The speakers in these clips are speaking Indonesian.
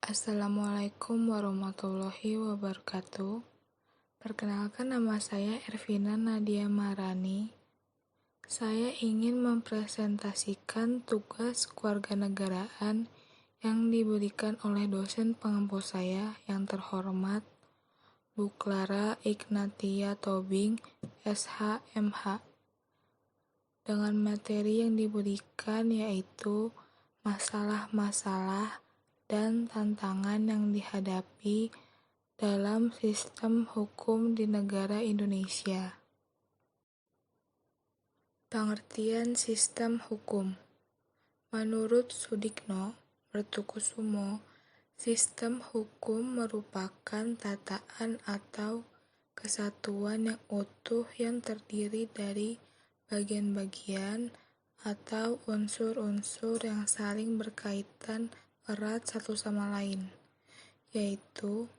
Assalamualaikum warahmatullahi wabarakatuh. Perkenalkan, nama saya Ervina Nadia Marani. Saya ingin mempresentasikan tugas kewarganegaraan yang diberikan oleh dosen pengampu saya yang terhormat, Bu Clara Ignatia Tobing, SH.MH. Dengan materi yang diberikan yaitu masalah-masalah dan tantangan yang dihadapi dalam sistem hukum di negara Indonesia. Pengertian sistem hukum. Menurut Sudikno Mertukusumo, sistem hukum merupakan tataan atau kesatuan yang utuh yang terdiri dari bagian-bagian atau unsur-unsur yang saling berkaitan erat satu sama lain, yaitu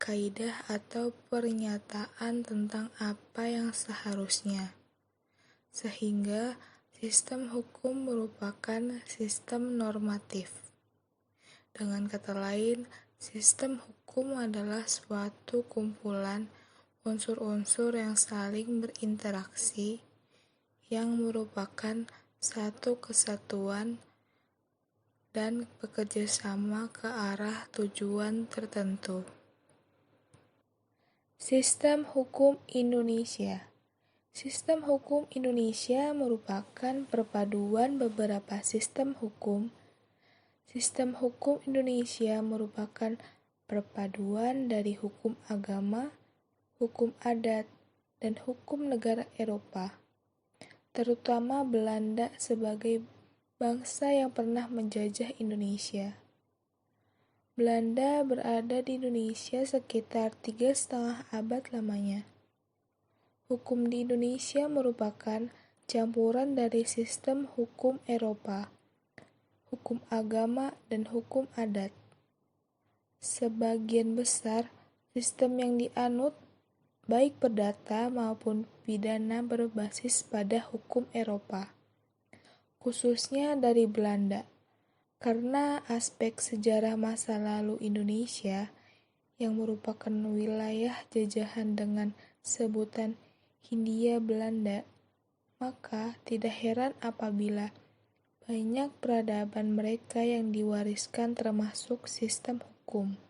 kaidah atau pernyataan tentang apa yang seharusnya. Sehingga sistem hukum merupakan sistem normatif. Dengan kata lain, sistem hukum adalah suatu kumpulan unsur-unsur yang saling berinteraksi yang merupakan satu kesatuan dan bekerja sama ke arah tujuan tertentu. Sistem hukum Indonesia. Sistem hukum Indonesia merupakan perpaduan beberapa sistem hukum. Sistem hukum Indonesia merupakan perpaduan dari hukum agama, hukum adat, dan hukum negara Eropa, terutama Belanda sebagai bangsa yang pernah menjajah Indonesia. Belanda berada di Indonesia sekitar 3,5 abad lamanya. Hukum di Indonesia merupakan campuran dari sistem hukum Eropa, hukum agama, dan hukum adat. Sebagian besar sistem yang dianut, baik perdata maupun pidana, berbasis pada hukum Eropa, khususnya dari Belanda, karena aspek sejarah masa lalu Indonesia yang merupakan wilayah jajahan dengan sebutan Hindia Belanda, maka tidak heran apabila banyak peradaban mereka yang diwariskan termasuk sistem hukum.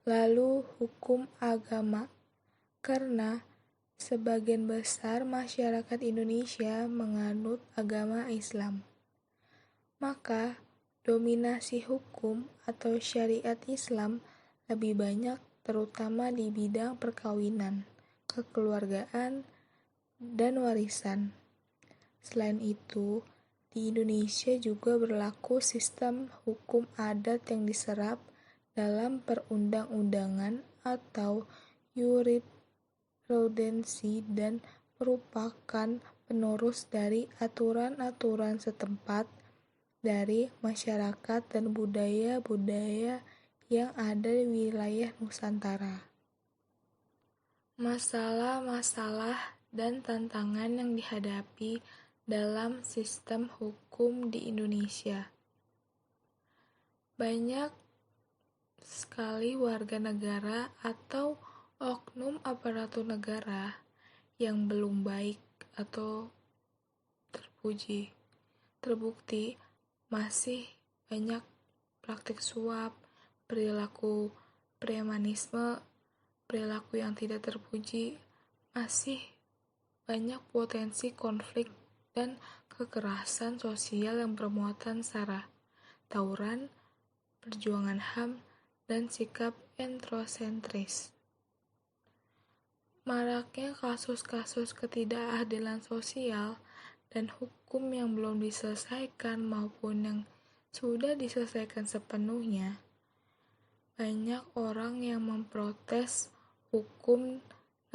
Lalu hukum agama, karena sebagian besar masyarakat Indonesia menganut agama Islam, maka dominasi hukum atau syariat Islam lebih banyak, terutama di bidang perkawinan, kekeluargaan, dan warisan. Selain itu, di Indonesia juga berlaku sistem hukum adat yang diserap dalam perundang-undangan atau jurisprudensi dan merupakan penerus dari aturan-aturan setempat dari masyarakat dan budaya-budaya yang ada di wilayah Nusantara. Masalah-masalah dan tantangan yang dihadapi dalam sistem hukum di Indonesia. Banyak sekali warga negara atau oknum aparatur negara yang belum baik atau terbukti masih banyak praktik suap, perilaku premanisme, perilaku yang tidak terpuji, masih banyak potensi konflik dan kekerasan sosial yang bermuatan sara, tawuran, perjuangan HAM, dan sikap etnosentris. Maraknya kasus-kasus ketidakadilan sosial dan hukum yang belum diselesaikan maupun yang sudah diselesaikan sepenuhnya. Banyak orang yang memprotes hukum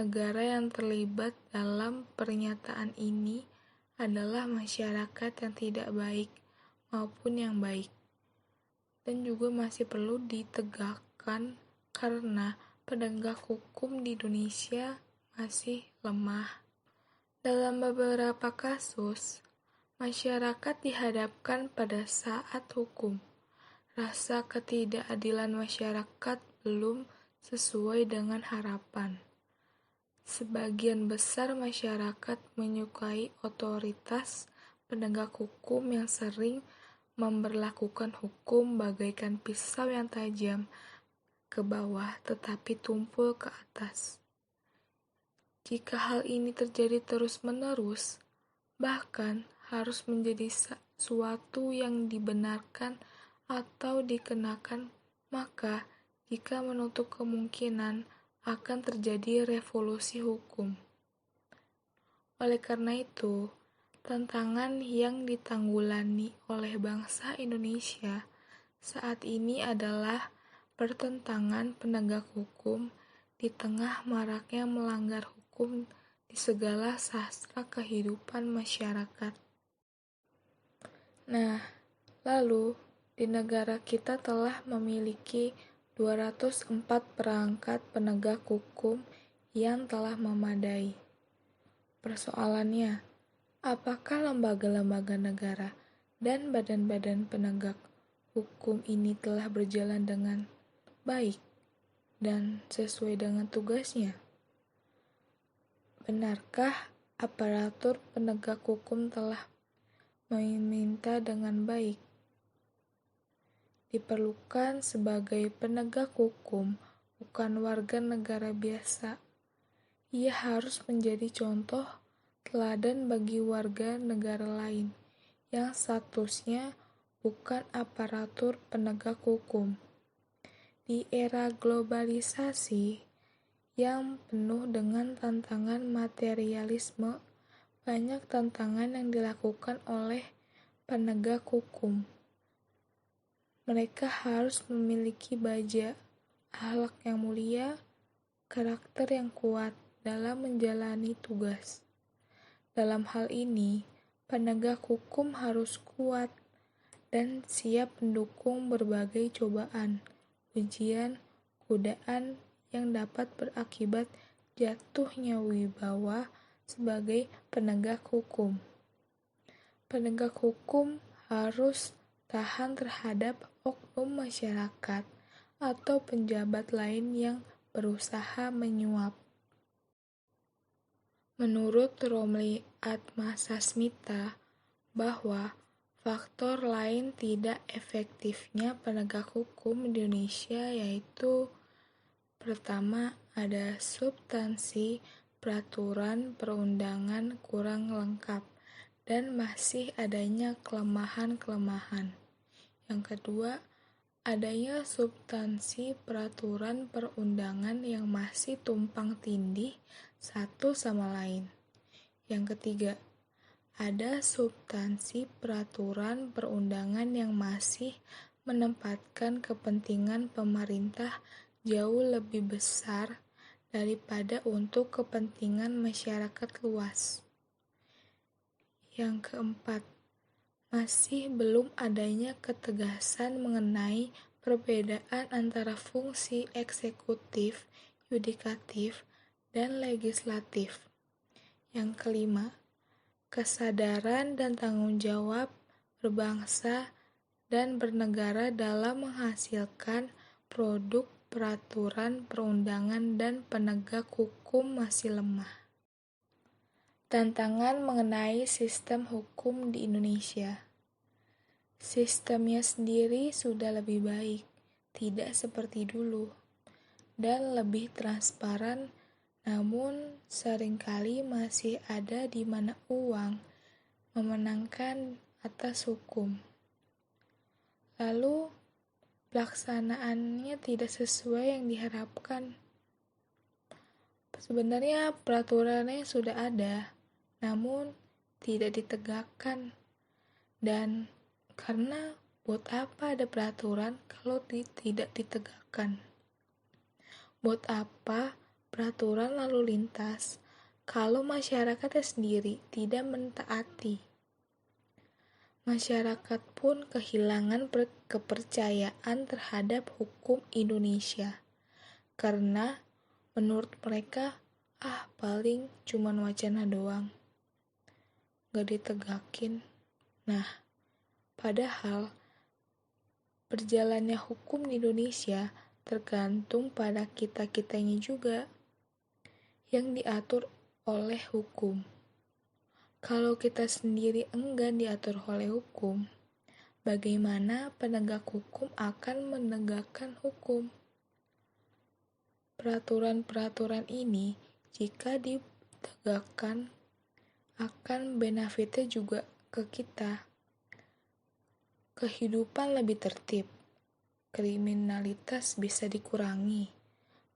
negara yang terlibat dalam pernyataan ini adalah masyarakat yang tidak baik maupun yang baik, dan juga masih perlu ditegakkan karena penegak hukum di Indonesia masih lemah. Dalam beberapa kasus, masyarakat dihadapkan pada saat hukum rasa ketidakadilan masyarakat belum sesuai dengan harapan. Sebagian besar masyarakat menyukai otoritas penegak hukum yang sering memberlakukan hukum bagaikan pisau yang tajam ke bawah tetapi tumpul ke atas. Jika hal ini terjadi terus-menerus, bahkan harus menjadi suatu yang dibenarkan atau dikenakan, maka jika menutup kemungkinan akan terjadi revolusi hukum. Oleh karena itu, tantangan yang ditanggulani oleh bangsa Indonesia saat ini adalah pertentangan penegak hukum di tengah maraknya melanggar hukum di segala sastra kehidupan masyarakat. Nah, lalu di negara kita telah memiliki 204 perangkat penegak hukum yang telah memadai. Persoalannya, apakah lembaga-lembaga negara dan badan-badan penegak hukum ini telah berjalan dengan baik dan sesuai dengan tugasnya? Benarkah aparatur penegak hukum telah meminta dengan baik? Diperlukan sebagai penegak hukum, bukan warga negara biasa. Ia harus menjadi contoh teladan bagi warga negara lain yang statusnya bukan aparatur penegak hukum. Di era globalisasi yang penuh dengan tantangan materialisme, banyak tantangan yang dilakukan oleh penegak hukum. Mereka harus memiliki baja, akhlak yang mulia, karakter yang kuat dalam menjalani tugas. Dalam hal ini, penegak hukum harus kuat dan siap mendukung berbagai cobaan, ujian, godaan yang dapat berakibat jatuhnya wibawa sebagai penegak hukum. Penegak hukum harus tahan terhadap oknum masyarakat atau penjabat lain yang berusaha menyuap. Menurut Romli Atmasasmita, bahwa faktor lain tidak efektifnya penegak hukum di Indonesia yaitu: pertama, ada substansi peraturan perundangan kurang lengkap dan masih adanya kelemahan-kelemahan. Yang kedua, adanya substansi peraturan perundangan yang masih tumpang tindih satu sama lain. Yang ketiga, ada substansi peraturan perundangan yang masih menempatkan kepentingan pemerintah jauh lebih besar daripada untuk kepentingan masyarakat luas. Yang keempat, masih belum adanya ketegasan mengenai perbedaan antara fungsi eksekutif, yudikatif, dan legislatif. Yang kelima, kesadaran dan tanggung jawab berbangsa dan bernegara dalam menghasilkan produk peraturan perundangan dan penegak hukum masih lemah. Tantangan mengenai sistem hukum di Indonesia. Sistemnya sendiri sudah lebih baik, tidak seperti dulu, dan lebih transparan, namun seringkali masih ada di mana uang memenangkan atas hukum. Lalu, pelaksanaannya tidak sesuai yang diharapkan. Sebenarnya peraturannya sudah ada, namun tidak ditegakkan. Dan karena buat apa ada peraturan kalau tidak ditegakkan? Buat apa peraturan lalu lintas kalau masyarakatnya sendiri tidak mentaati? Masyarakat pun kehilangan kepercayaan terhadap hukum Indonesia karena menurut mereka paling cuman wacana doang, gak ditegakin. Nah, padahal berjalannya hukum di Indonesia tergantung pada kita-kitanya juga yang diatur oleh hukum. Kalau kita sendiri enggan diatur oleh hukum, bagaimana penegak hukum akan menegakkan hukum? Peraturan-peraturan ini jika ditegakkan akan benefitnya juga ke kita. Kehidupan lebih tertib, kriminalitas bisa dikurangi.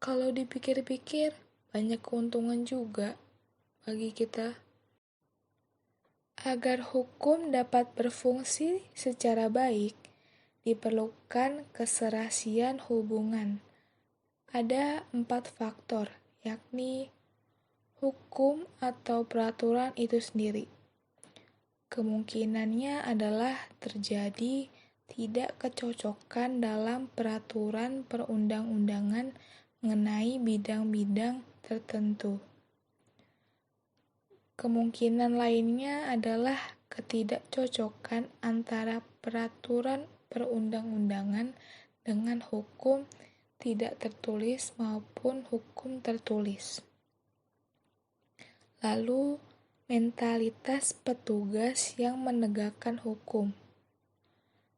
Kalau dipikir-pikir, banyak keuntungan juga bagi kita. Agar hukum dapat berfungsi secara baik, diperlukan keserasian hubungan. Ada 4 faktor, yakni hukum atau peraturan itu sendiri. Kemungkinannya adalah terjadi tidak kecocokan dalam peraturan perundang-undangan mengenai bidang-bidang tertentu. Kemungkinan lainnya adalah ketidakcocokan antara peraturan perundang-undangan dengan hukum tidak tertulis maupun hukum tertulis. Lalu, mentalitas petugas yang menegakkan hukum.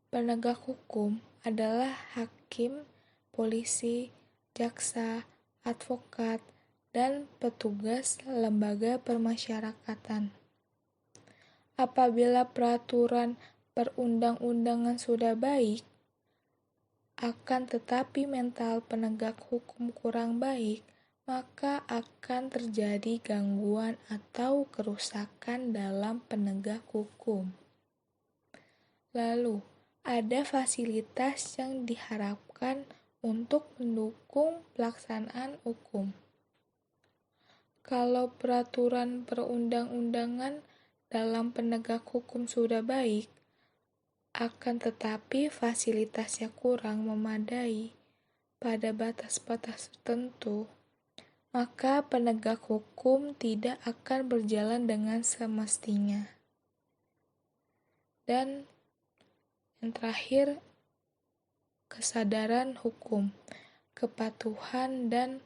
Penegak hukum adalah hakim, polisi, jaksa, advokat, dan petugas lembaga permasyarakatan. Apabila peraturan perundang-undangan sudah baik, akan tetapi mental penegak hukum kurang baik, maka akan terjadi gangguan atau kerusakan dalam penegak hukum. Lalu, ada fasilitas yang diharapkan untuk mendukung pelaksanaan hukum. Kalau peraturan perundang-undangan dalam penegak hukum sudah baik, akan tetapi fasilitasnya kurang memadai pada batas-batas tertentu, maka penegak hukum tidak akan berjalan dengan semestinya. Dan yang terakhir, kesadaran hukum, kepatuhan, dan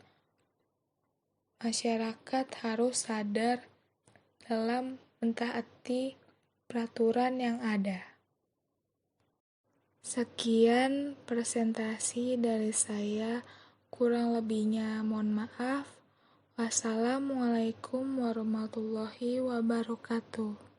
masyarakat harus sadar dalam mentaati peraturan yang ada. Sekian presentasi dari saya, kurang lebihnya mohon maaf. Wassalamualaikum warahmatullahi wabarakatuh.